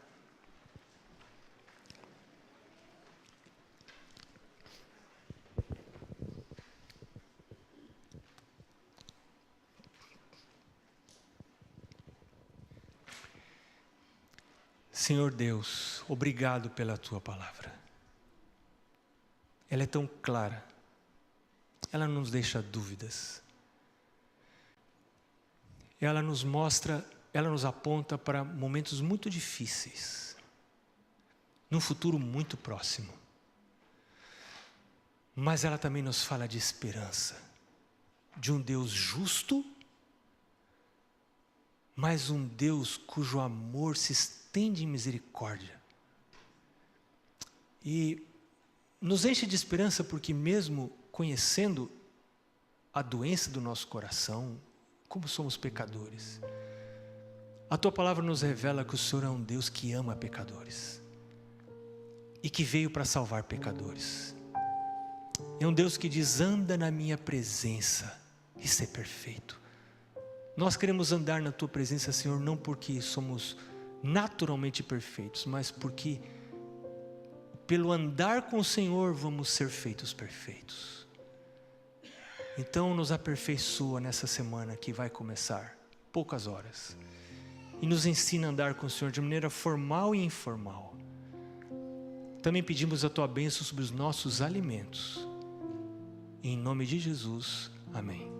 Speaker 1: Senhor Deus, obrigado pela Tua palavra. Ela é tão clara. Ela não nos deixa dúvidas. Ela nos mostra, ela nos aponta para momentos muito difíceis. num futuro muito próximo. Mas ela também nos fala de esperança, de um Deus justo, mas um Deus cujo amor se estende em misericórdia. E nos enche de esperança porque mesmo conhecendo a doença do nosso coração, como somos pecadores, a Tua palavra nos revela que o Senhor é um Deus que ama pecadores e que veio para salvar pecadores. É um Deus que diz: anda na minha presença e ser perfeito. Nós queremos andar na Tua presença, Senhor, não porque somos naturalmente perfeitos, mas porque pelo andar com o Senhor vamos ser feitos perfeitos. Então nos aperfeiçoa nessa semana que vai começar, poucas horas, e nos ensina a andar com o Senhor de maneira formal e informal. Também pedimos a Tua bênção sobre os nossos alimentos. Em nome de Jesus, amém.